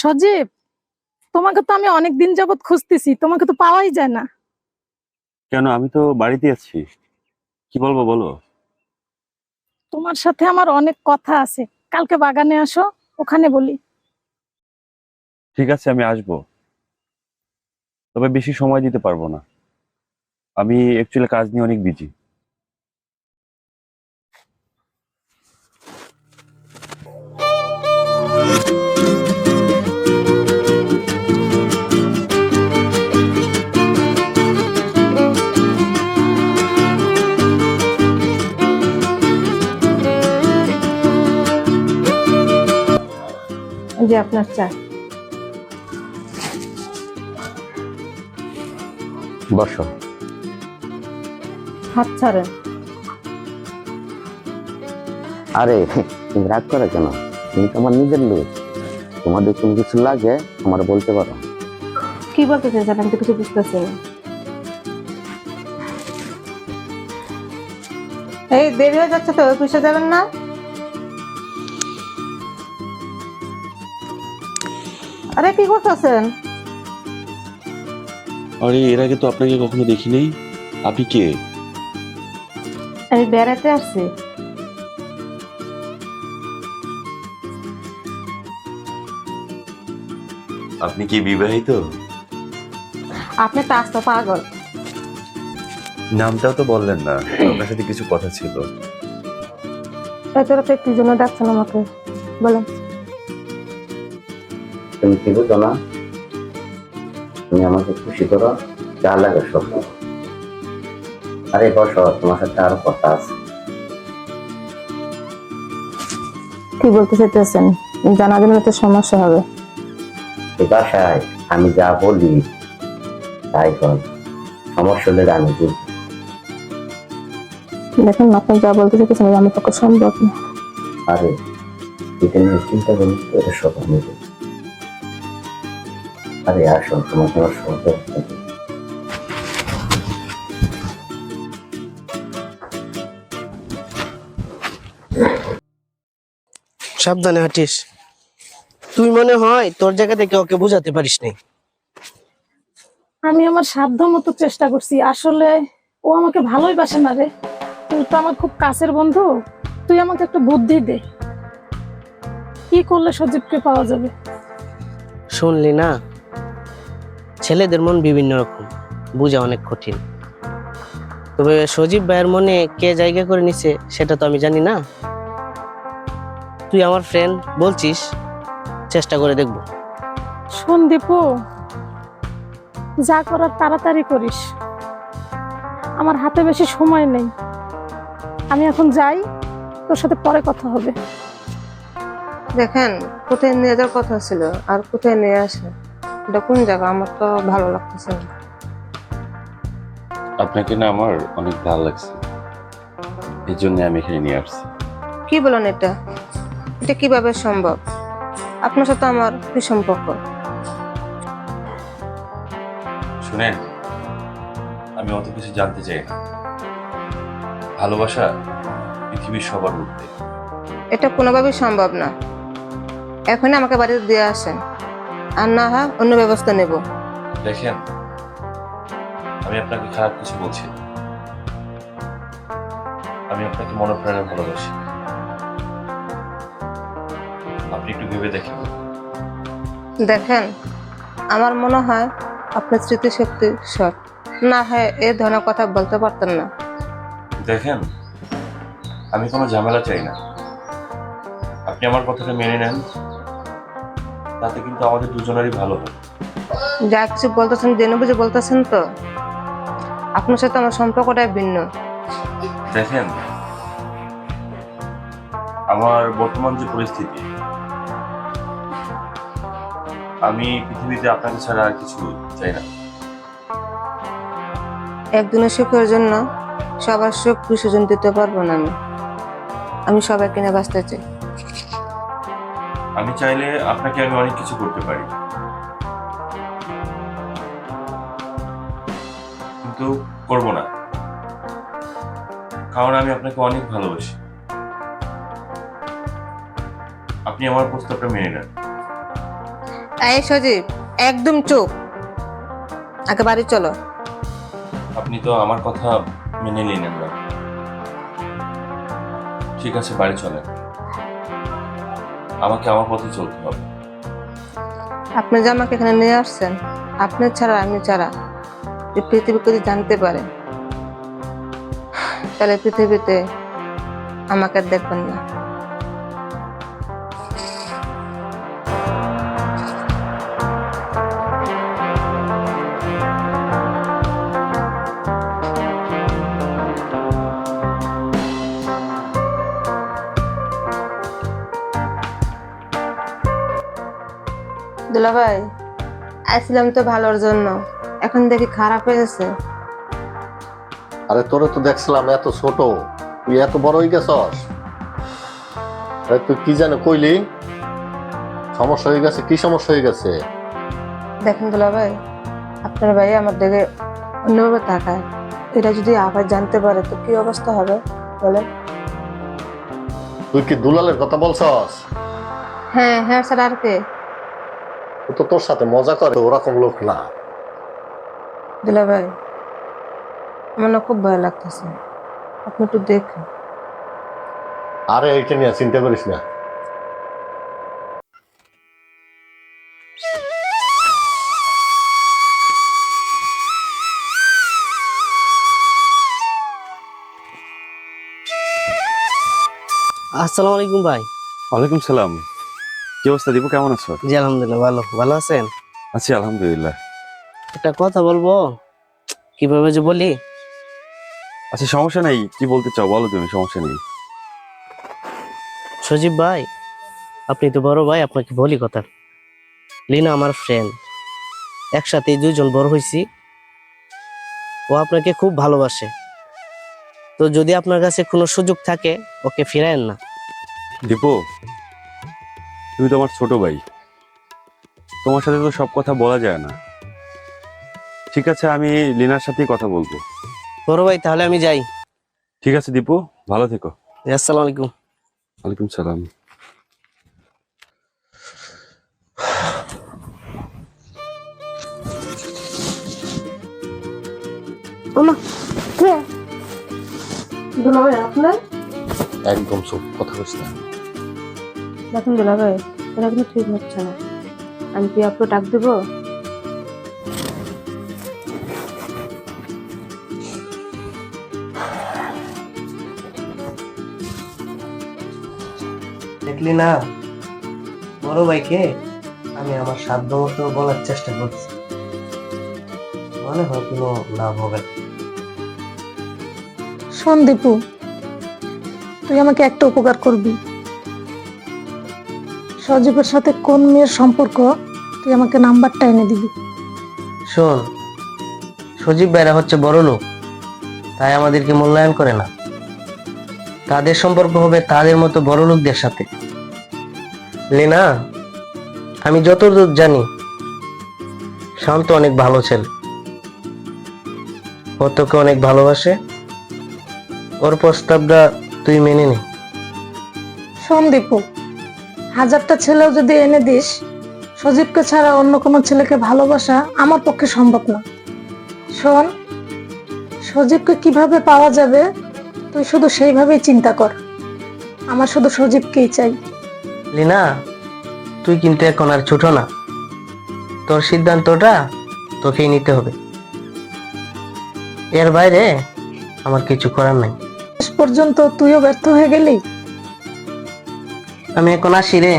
সজীব, তোমাকে তো আমি অনেক দিন যাবত খুঁজতেছি, তোমাকে তো পাওয়াই যায় না। কেন? আমি তো বাড়িতে আছি। কি বলবো বলো। তোমার সাথে আমার অনেক কথা আছে, কালকে বাগানে আসো, ওখানে বলি। ঠিক আছে, আমি আসবো, তবে বেশি সময় দিতে পারবো না। আমি অ্যাকচুয়ালি কাজ নিয়ে অনেক বিজি। এই যে আপনার চা। বসো। হাত ছাড়েন। আরে তুমি রাগ করে কেন? তুমি তো আমার নিজের লোক। তোমাদের কোনো কিছু লাগে আমার বলতে পারো। কি বলতে চাইছেন? আমি তো কিছু বুঝতেছি না। এই দেরি হয়ে যাচ্ছে তো, অফিসে যাবেন না? আরে কি করতেছেন? আরে, এর আগে তো আপনাকে কখনো দেখি নাই। আপনি কে? আমি বেড়াতে আসছি। আপনি কি বিবাহিত? আপনি তো আস্ত পাগল। নামটাও তো বললেন না, আপনার সাথে কিছু কথা ছিল। এত রাতে কি জন্য ডাকছেন আমাকে বলেন। তুমি কি বুঝো না? তুমি আমাকে খুশি করো, যা লাগে সব করো। আরে বসো, তোমার সাথে আরো কথা আছে। কি বলতে চাইতেছেন? জানা গেলে তো সমস্যা হবে। এই বাসায় আমি যা বলি তাই কর, সমস্যা হলে আমি বুঝি। দেখুন, আপনি যা বলতে চাইতেছেন আমার পক্ষে সম্ভব না। আরে এটা নিয়ে চিন্তা করি, এটা সব আমি বুঝি। আরে আসো, তোমাকে আমার সহজে সাবধানে হাঁটিস। তুই মনে হয় তোর জায়গা থেকে ওকে বোঝাতে পারিস নাই। আমি আমার সাধ্য মতো চেষ্টা করছি, আসলে ও আমাকে ভালোই বাসে না রে। তুই তো আমার খুব কাছের বন্ধু, তুই আমাকে একটা বুদ্ধি দে, কি করলে সজীবকে পাওয়া যাবে। শুনলি না, ছেলেদের মন বিভিন্ন রকম, বোঝা অনেক কঠিন। তবে সজীব ভাইয়ের মনে কে জায়গা করে নিছে সেটা তো আমি জানি না। তুই আমার ফ্রেন্ড বলছিস, চেষ্টা করে দেখবো। শোন দীপু, যা করার তাড়াতাড়ি করিস, আমার হাতে বেশি সময় নেই। আমি এখন যাই, তোর সাথে পরে কথা হবে। দেখেন, কোথায় নিয়ে যাওয়ার কথা ছিল আর কোথায় নিয়ে আসে, এটা কোন জায়গা আমার তো ভালো লাগতেছে না। আপনাকে না আমার অনেক ভালো লাগছে, এই জন্য আমি এখানে নিয়ে আসছি। কি বলেন এটা? এটা কিভাবে সম্ভব? আপনার সাথে আমার কি সম্পর্ক? শুনেন, আমি অত কিছু জানতে চাই না। ভালোবাসা পৃথিবীর সবার ঊর্ধ্বে। এটা কোনোভাবেই সম্ভব না। এখনই আমাকে বাড়িতে দিয়ে আসেন, আর না হয় অন্য ব্যবস্থা নেব। দেখেন, আমি আপনাকে খারাপ কিছু বলছি না। আমি আপনাকে মনে প্রাণে ভালোবাসি। আপনি একটু ভেবে দেখেন। দেখেন, আমার মনে হয় আপনার স্মৃতিশক্তি শর্ট, না হয় এই ধরনের কথা বলতে পারতেন না। দেখেন, আমি কোনো ঝামেলা চাই না। আপনি আমার কথাটা মেনে নেন, তাতে কিন্তু আমাদের দুজনেরই ভালো হবে। যা কিছু বলতেছেন জেনে বুঝে বলতেছেন তো? আপনার সাথে আমার সম্পর্কটাই ভিন্ন। দেখেন, আমার বর্তমান যে পরিস্থিতি, আমি পৃথিবীতে আপনাকে ছাড়া আর কিছু চাই না। একজনের সুখের জন্য সবার সুখ বিসর্জন দিতে পারবো না। আমি সবাইকে নিয়ে বাঁচতে চাই। আমি চাইলে আপনাকে আমি অনেক কিছু করতে পারি, কিন্তু করব না, কারণ আমি আপনাকে অনেক ভালোবাসি। আপনি আমার প্রস্তাবটা মেনে নেন। এই সজীব, একদম চুপ। আগে বাড়ি চলো। আপনি তো আমার কথা মেনে নিলেন না। ঠিক আছে, বাড়ি চলেন। আমাকে আমার পথে চলতে হবে। আপনি যে আমাকে এখানে নিয়ে আসছেন, আপনি ছাড়া আমি ছাড়া এই পৃথিবী যদি জানতে পারে, তাহলে পৃথিবীতে আমাকে আর দেখবেন না। দুলাভাই, আসছিলাম তো ভালোর জন্য, এখন দেখি খারাপ হয়ে গেছে। আরে তোরে তো দেখছিলাম এত ছোট, তুই এত বড় হয়ে গেছস। আরে তুই কি জানো কইলি? সমস্যা হয়ে গেছে? কি সমস্যা হয়ে গেছে? দেখেন দুলাভাই, আপনার ভাই আমার দিকে অন্যভাবে তাকায়। এটা যদি আবার জানতে পারে তো কি অবস্থা হবে বলেন? তুই কি দুলালের কথা বলছস? হ্যাঁ হ্যাঁ স্যার, আর কে? ও তো তোর সাথে মজা করে, ওরকম লোক না। দুলাভাই, আমার না খুব ভয় লাগতেছে, আপনি একটু দেখুন। আরে এইটা নিয়ে চিন্তা করিস না। আসসালামু আলাইকুম ভাই। ওয়ালাইকুম সালাম। কি অবস্থা দীপু, কেমন আছো? জি আলহামদুলিল্লাহ, ভালো। ভালো আছেন? আছি আলহামদুলিল্লাহ। একটা কথা বলবো, কিভাবে যে বলি। আচ্ছা সমস্যা নেই, কি বলতে চাও বলো তুমি, সমস্যা নেই। সজীব ভাই, আপনি তো বড় ভাই, আপনাকে বলি কথা। লিনা আমার ফ্রেন্ড, একসাথে দুইজন বড় হয়েছি। ও আপনাকে খুব ভালোবাসে। তো যদি আপনার কাছে কোনো সুযোগ থাকে, ওকে ফিরায়েন না। দীপু, তুমি তো আমার ছোট ভাই, তোমার সাথে তো সব কথা বলা যায় না। ঠিক আছে, আমি লিনার সাথেই কথা বলবো। বড় ভাই, তাহলে আমি যাই। ঠিক আছে দীপু, ভালো থেকো। আসসালামু আলাইকুম। ওয়ালাইকুম সালাম। কে? দুলাভাই আপনার? একদম চুপ, কথা কইস না। দেখুন দুলাভাই, এটা কিন্তু ঠিক হচ্ছে না। আমি কি আপনাকে ডাক দেবো? দেখলি না, বড় ভাইকে আমি আমার সাধ্য মতো বলার চেষ্টা করছি, মনে হয় কোনো লাভ হবে না। শোন দীপু, তুই আমাকে একটা উপকার করবি। সজীবের সাথে কোন মেয়ের সম্পর্ক, তুই আমাকে নাম্বারটা এনে দিবি। শোন, সজীব ভাইরা হচ্ছে বড় লোক, তাই আমাদেরকে মূল্যায়ন করে না। তাদের সম্পর্ক হবে তাদের মতো বড় লোকদের সাথে। লেনা, আমি যতদূর জানি শান্ত অনেক ভালো ছেলে, ও তোকে অনেক ভালোবাসে। ওর প্রস্তাবটা তুই মেনে নে। শোন দীপু, হাজারটা ছেলেও যদি এনে দিস, সজীবকে ছাড়া অন্য কোনো ছেলেকে ভালোবাসা আমার পক্ষে সম্ভব না। শোন, সজীবকে কিভাবে পাওয়া যাবে তুই শুধু সেইভাবেই চিন্তা কর। আমার শুধু সজীবকেই চাই। লিনা, তুই কিন্তু এখন আর ছোট না, তোর সিদ্ধান্তটা তোকেই নিতে হবে। এর বাইরে আমার কিছু করার নাই। শেষ পর্যন্ত তুইও ব্যর্থ হয়ে গেলি। আমি এখন আসি রে।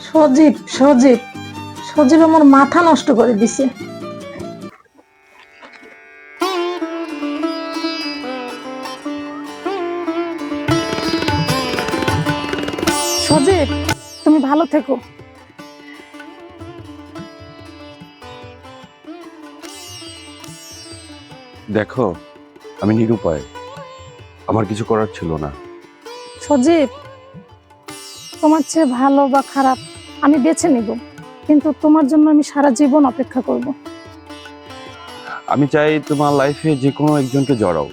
সজীব সজীব সজীব আমার মাথা নষ্ট করে দিছে। সজীব, তুমি ভালো থেকো। দেখো, আমি নিরুপায়, আমার কিছু করার ছিল না। সজীব, তোমার চেয়ে ভালো বা খারাপ আমি বেছে নিব, কিন্তু তোমার জন্য আমি সারা জীবন অপেক্ষা করব। আমি চাই তোমার লাইফে যে কোনো একজনকে জড়াও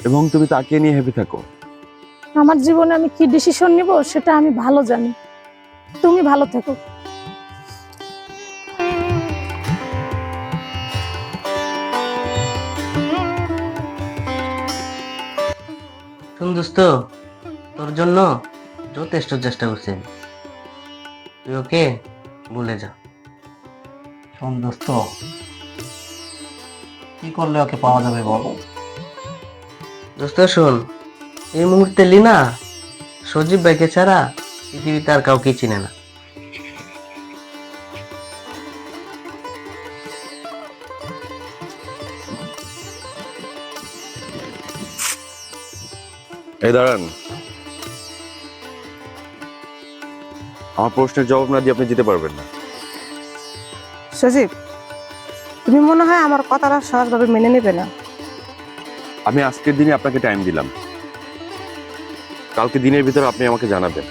এবং তুমি তাকে নিয়ে হ্যাপি থাকো। আমার জীবনে আমি কি ডিসিশন নিব সেটা আমি ভালো জানি। তুমি ভালো থেকো। শুন দোস্ত, তোর জন্য যথেষ্ট চেষ্টা করছি আমি। তুই ওকে ভুলে যা। শোন দোস্ত, কি করলে ওকে পাওয়া যাবে বল? দোস্ত শোন, এই মুহূর্তে লিনা সজীব ভাইকে ছাড়া পৃথিবীতে আর কাউকে চিনে না। এই দাঁড়ান, আমার প্রশ্নের জবাব না দিয়ে আপনি যেতে পারবেন না। সজীব, তুমি মনে হয় আমার কথাটা সহজভাবে মেনে নেবে না। আমি আজকের দিনে আপনাকে টাইম দিলাম, কালকে দিনের ভিতর আপনি আমাকে জানাবেন।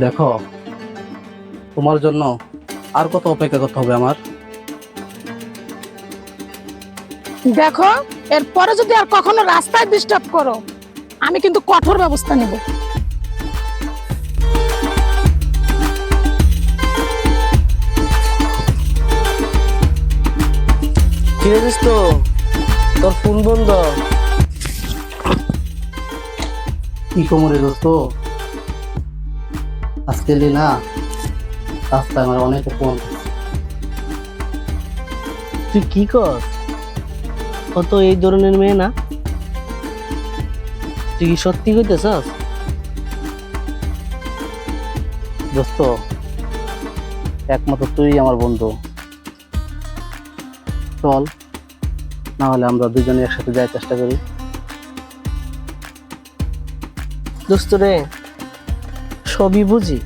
দেখো, তোমার জন্য আর কত অপেক্ষা করতে হবে আমার? দেখো, এরপরে যদি আর কখনো রাস্তায় ডিস্টার্ব করো, আমি কিন্তু কঠোর ব্যবস্থা নেব। কি হয়েছিস তো? তোর ফোন বন্ধ। কি কোমরে দোস্ত, আজকে না রাস্তায় আমার অনেক ফোন। তুই কি কর? ও তো এই ধরনের মেয়ে না। তুই কি সত্যি কইতেছস? দোস্ত, একমাত্র তুই আমার বন্ধু। চল, না হলে আমরা দুজনে একসাথে যাওয়ার চেষ্টা করি। দোস্ত রে, সবই বুঝি,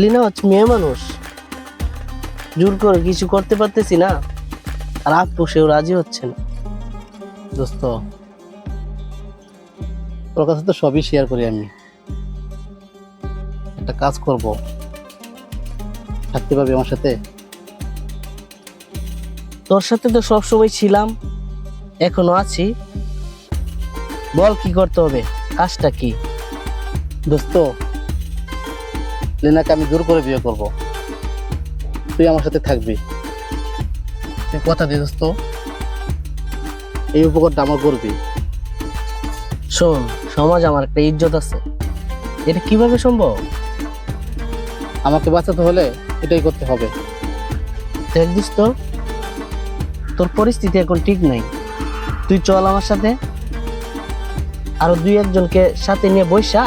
লিনা হচ্ছে মেয়ে মানুষ, জোর করে কিছু করতে পারতেছি না, আর আপু সেও রাজি হচ্ছে না। দোস্ত, তোর কাছে তো সবই শেয়ার করি আমি। একটা কাজ করব, থাকতে পারবি আমার সাথে? তোর সাথে তো সবসময় ছিলাম, এখনো আছি। বল কি করতে হবে, কাজটা কি? দোস্ত, লেনাকে আমি জোর করে বিয়ে করব, তুই আমার সাথে থাকবি। তুই কথা দে দোস্ত, এই উপকারটা আমার করবি। শোন, সমাজ আমার একটা ইজ্জত আছে, এটা কিভাবে সম্ভব? আমাকে বাঁচাতে হলে এটাই করতে হবে। দেখ দোস্ত, তোর পরিস্থিতি এখন ঠিক নাই। তুই চল আমার সাথে, আরো দুই একজনকে সাথে নিয়ে বইসা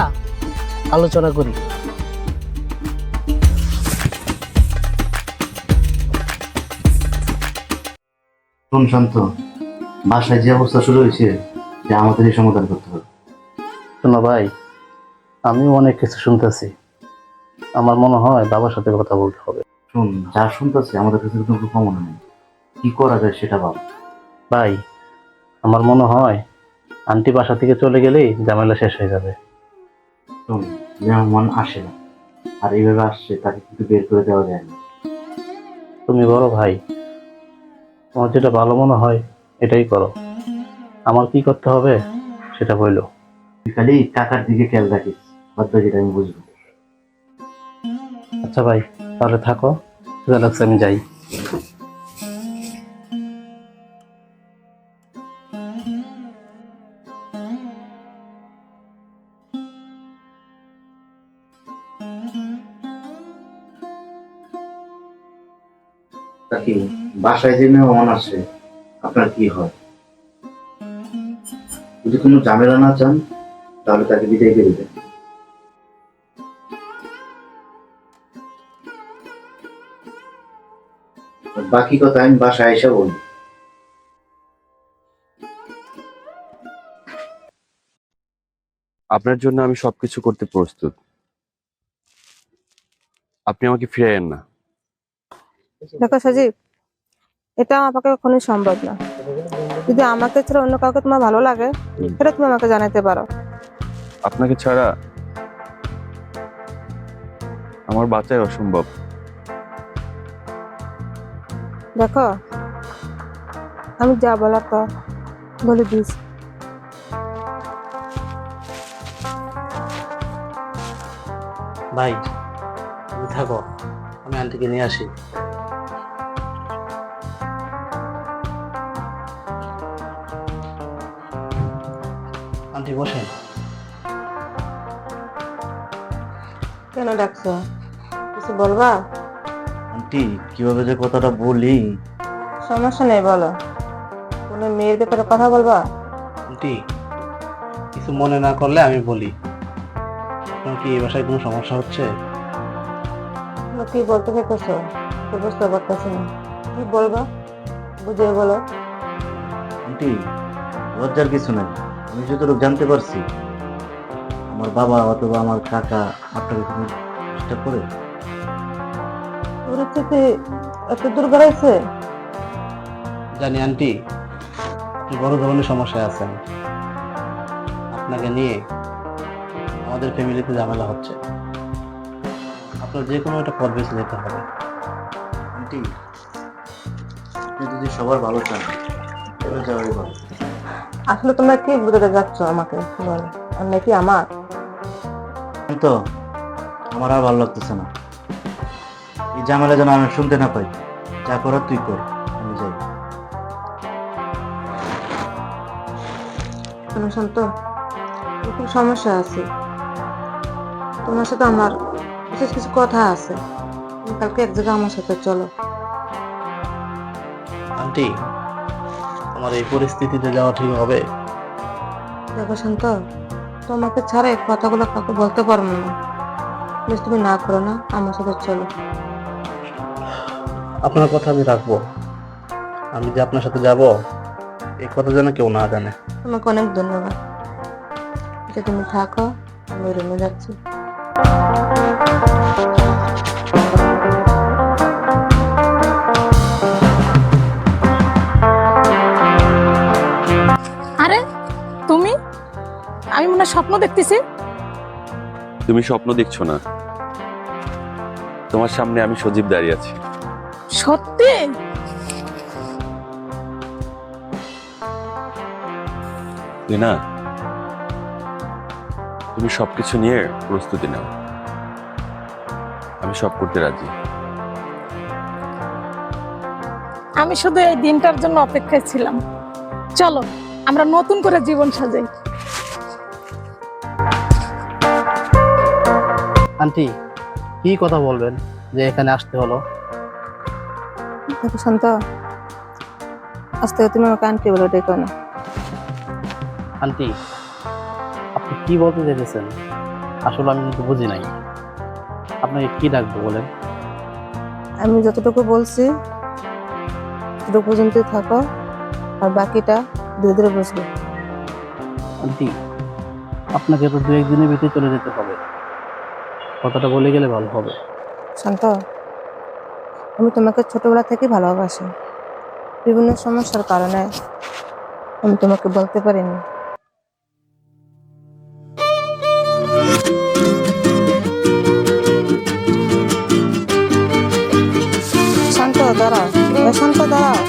আলোচনা করি। শোন শান্ত, বাসায় যে অবস্থা শুরু হয়েছে যে আমাদেরই সমাধান করতে হবে। শোনো ভাই, আমিও অনেক কিছু শুনতেছি। আমার মনে হয় বাবার সাথে কথা বলতে হবে। শোন, যা শুনতেছি আমাদের কাছে কিন্তু কোনো কমন নেই, কি করা যায় সেটা ভাব। ভাই, আমার মনে হয় আন্টি বাসা থেকে চলে গেলেই ঝামেলা শেষ হয়ে যাবে। শোন, মেহমান আসে না, আর এইভাবে আসছে তাকে কিন্তু বের করে দেওয়া যায় না। তুমি বড় ভাই, তোমার যেটা ভালো মনে হয় এটাই করো। আমার কি করতে হবে সেটা বললো। তুই খালি টাকার দিকে খেয়াল রাখিস, বাদ বাকিটা আমি বুঝবো। আচ্ছা ভাই, তাহলে থাকো, সোজা লাগছে আমি যাই। কাকি, বাসায় যে মেহমান আসে আপনার কি হয়? যদি কোনো ঝামেলা না চান তাহলে তাকে বিদায় করে দেন। আর বাকি কথা আমি বাসায় এসে বলবো। আপনার জন্য আমি সবকিছু করতে প্রস্তুত, আপনি আমাকে ফিরাইয়েন না। দেখো সজীব, এটা আমার পক্ষে কখনোই সম্ভব না। যদি আমাকে ছাড়া অন্য কাউকে তোমার ভালো লাগে, সেটা তুমি আমাকে জানাতে পারো। আপনাকে ছাড়া আমার বাঁচাই অসম্ভব। দেখো, আমি যা বলার তো বলে দিস। ভাই তুমি থাকো, আমি আন্টিকে নিয়ে আসি। আন্টি বসেন। কেন ডাকছো? কিছু বলবা? আন্টি কিভাবে যে কথাটা বলি। সমস্যা নেই, বলো। কোনো মেয়ের ব্যাপারে কথা বলবা? আন্টি কিছু মনে না করলে আমি বলি, আপনার কি এই বাসায় কোনো সমস্যা হচ্ছে? তুমি কি বলতে চাইতেছো? তো বুঝতে পারতেছি না। কি বলবা? বুঝিয়ে বলো। আন্টি লজ্জার কিছু নাই, আমি যতটুকু জানতে পারছি আমার বাবা অথবা আমার কাকা আপনাকে কোনো ডিস্টার্ব করে। পরিস্থিতি এত দূর বাড়াইছে? জানি আন্টি, আপনি বড় ধরনের সমস্যায় আছেন। আপনাকে নিয়ে আমাদের ফ্যামিলিতে ঝামেলা হচ্ছে। আপনার যে কোনো একটা পথ বেছে নিতে হবে। আন্টি আপনি যদি সবার ভালো চান চলে যাওয়াই ভালো। আসলে তোমরা কি বুঝাতে যাচ্ছ আমাকে, বলো। আর নাকি আমার? তো আমার আর ভালো লাগতেছে না, এই ঝামেলা যেন আমি শুনতে না পাই। যা করার তুই কর, আমি যাই। শোনো শান্ত, খুব সমস্যা আছে। তোমার সাথে আমার বিশেষ কিছু কথা আছে। তুমি কালকে এক জায়গায় আমার সাথে চলো। আন্টি আমার এই পরিস্থিতিতে যাওয়া ঠিক হবে? দেখো শান্ত, তোমাকে ছাড়া এই কথাগুলো কাউকে বলতে পারবো না। প্লিজ তুমি না করো না, আমার সাথে চলো। আপনার কথা আমি রাখবো। আমি যে আপনার সাথে যাব এই কথা যেন কেউ না জানে। তোমাকে অনেক ধন্যবাদ। যে তুমি থাকো, আমি রুমে যাচ্ছি। আরে তুমি, আমি মনে হয় স্বপ্ন দেখতেছি। তুমি স্বপ্ন দেখছো না, তোমার সামনে আমি সজীব দাঁড়িয়ে আছি। সত্যি? না, তুমি সবকিছু নিয়ে প্রস্তুতি নাও, আমি সব করতে রাজি। আমি শুধু এই দিনটার জন্য অপেক্ষায় ছিলাম। চলো আমরা নতুন করে জীবন সাজাই। আন্টি কি কথা বলবেন যে এখানে আসতে হলো? দেখো শান্ত, আজ থেকে তুমি আমাকে আন্টি বলে ডেকো না। আন্টি আপনি কি বলতে চাইতেছেন? আসলে আমি কিন্তু বুঝি নাই, আপনাকে কি ডাকবো বলেন? আমি যতটুকু বলছি ততটুকু পর্যন্তই থাকো, আর বাকিটা ধীরে ধীরে বুঝবে। আন্টি আপনাকে তো দু একদিনের ভিতরে চলে যেতে হবে, কথাটা বলে গেলে ভালো হবে। শান্ত, আমি তোমাকে ছোটবেলা থেকে ভালোবাসি। বিভিন্ন সমস্যার কারণে আমি তোমাকে বলতে পারিনি। শান্ত দাঁড়াও, শান্ত দাঁড়াও।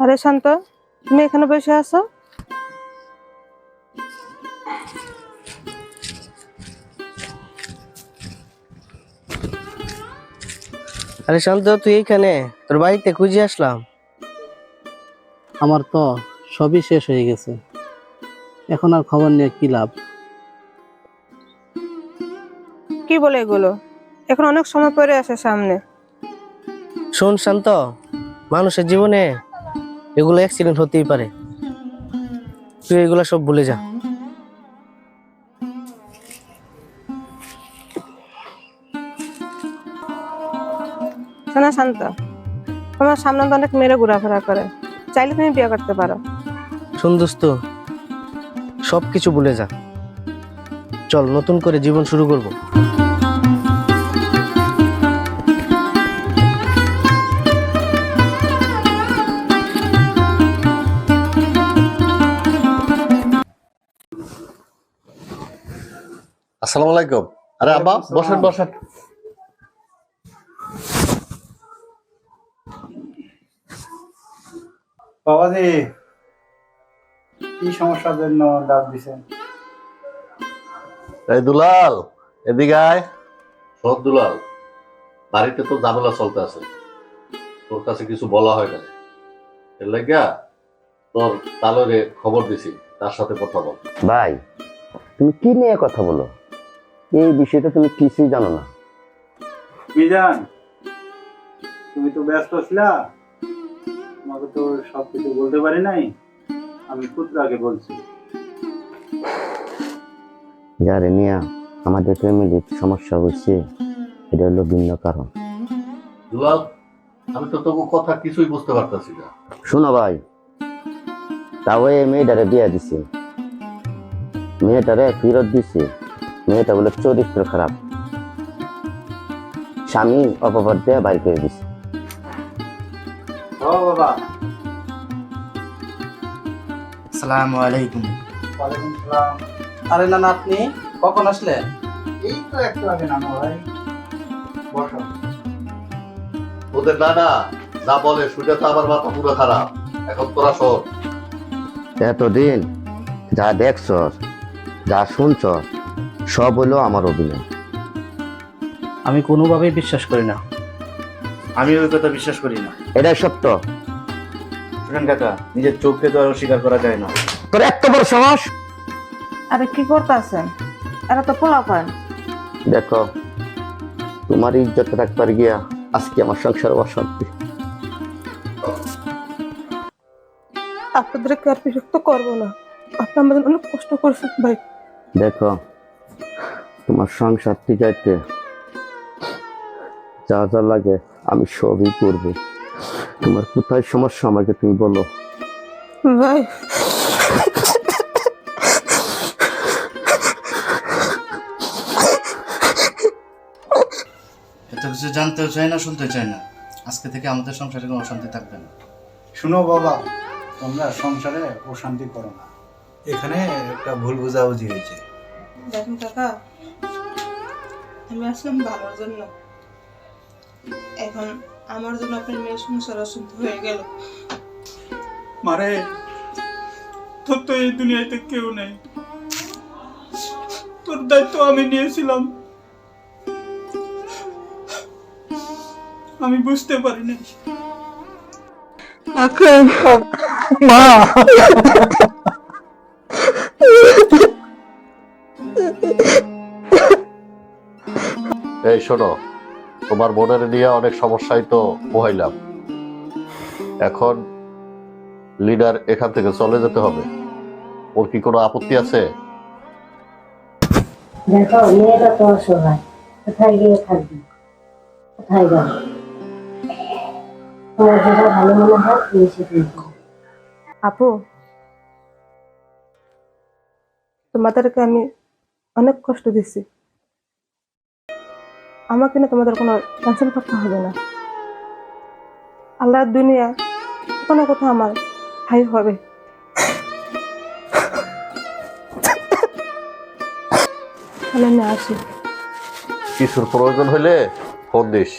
আরে শান্ত, তুমি এখানে বসে আছো? আরে শান্ত, তুই এইখানে? তোর বাড়িতে খুঁজে আসলাম। আমার তো সবই শেষ হয়ে গেছে, এখন আর খবর নিয়ে কি লাভ? কি বলে এগুলো? এখন অনেক সময় পরে আসে সামনে। শোন শান্ত, মানুষের জীবনে এগুলো অ্যাক্সিডেন্ট হতেই পারে, তুই এগুলো সব ভুলে যা। শোনো শান্ত, তোমার সামনে তো অনেক মেয়েরা ঘোরাফেরা করে, চাইলে তুমি বিয়ে করতে পারো। শোন দোস্ত, সবকিছু ভুলে যা, চল নতুন করে জীবন শুরু করব। আসসালামু আলাইকুম। আরে আব্বা, বসেন বসেন। বাবাজি, কি সমস্যার জন্য ডাক দিছেন? এই দুলাল, এদিকে আয়। শোন দুলাল, বাড়িতে তো ঝামেলা চলতে আছে, তোর কাছে কিছু বলা হয় না, এর লাগিয়া তোর তালরে খবর দিছি, তার সাথে কথা বল। ভাই, তুমি কি নিয়ে কথা বলো? এই বিষয়টা তুমি কিছুই জানো না। মিজান, তুমি তো ব্যস্ত ছিলা, তোমাকে তো সবকিছু বলতে পারি নাই। আমি পুত্রাকে বলছি। যারে নিয়ে আমাদের ফ্যামিলির সমস্যা হয়েছে, এটা হলো ভিন্ন কারণ। দুলাল, আমি তো তোর কথা কিছুই বুঝতে পারতেছি না। শোনো ভাই, তাও এই মেয়েটারে বিয়ে দিছে, মেয়েটারে ফেরত দিছে। মেয়েটা বলে চরিত্র খারাপ, স্বামী অপবাদ দিয়ে বাড়ি করে দিছে। ও বাবা। আসসালামু আলাইকুম। ওয়ালাইকুম সালাম। আরে না না, আপনি কখন আসলেন? এই তো একটু আগে নামো ভাই, বসো। ওদের নানা যা বলে শুনে তো আমার মাথা পুরো খারাপ। এখন তোরা শোন। এতদিন যা দেখছ, যা শুনছ, সব হলো আমার অভিনয়। আমি কোনোভাবেই বিশ্বাস করি না। আমি ওই কথা বিশ্বাস করি না। এটাই সত্য। শুনেন কাকা, নিজের চোখকে তো আর অস্বীকার করা যায় না। তোর এত বড় সাহস! আরে কি করতেছেন? এরা তো পোলা পান। দেখো, তোমার ইজ্জত রাখবার গিয়া আজকে আমার সংসার অশান্তি। আপনাদেরকে আর বিরক্ত করবো না, আপনি আমাদের অনেক কষ্ট করছেন ভাই। দেখো, তোমার সংসার টিকাইতে যা যা লাগে আমি সবই করব। তোমার কোথায় সমস্যা আমাকে তুমি বলো। ভাই, এত কিছু জানতেও চাই না, শুনতে চাই না। আজকে থেকে আমাদের সংসারে কোনো অশান্তি থাকবে না। শুনো বাবা, তোমরা সংসারে অশান্তি করো না। এখানে একটা ভুল বোঝাবুঝি হয়েছে। দেখেন কাকা, আমি আসলাম ভালোর জন্য, এখন আমার জন্য আপনার মেয়ের সংসার অশুদ্ধ হয়ে গেল। মারে, তোর তো এই দুনিয়াতে কেউ নেই, তোর দায়িত্ব আমি নিয়েছিলাম, আমি বুঝতে পারিনি। মা, এই শোনো, তোমার বোনের নিয়ে অনেক সমস্যায় তো পোহাইলাম, এখন লিডার এখান থেকে চলে যেতে হবে। ওর কি কোনো আপত্তি আছে? দেখো, মেয়েটা তো অসহায়, কোথায় গিয়ে থাকবে, কোথায় যাবে? তোমার যেটা ভালো মনে হয় তুমি সেটাই করো। আপু, তোমাদেরকে আমি অনেক কষ্ট দিচ্ছি, আমাকে না তোমাদের কোনো টেনশন করতে হবে না। আল্লাহর দুনিয়া কোনো কোথাও আমার ভাই হবে। তাহলে আমি আসি। কিছুর প্রয়োজন হলে ফোন দিস।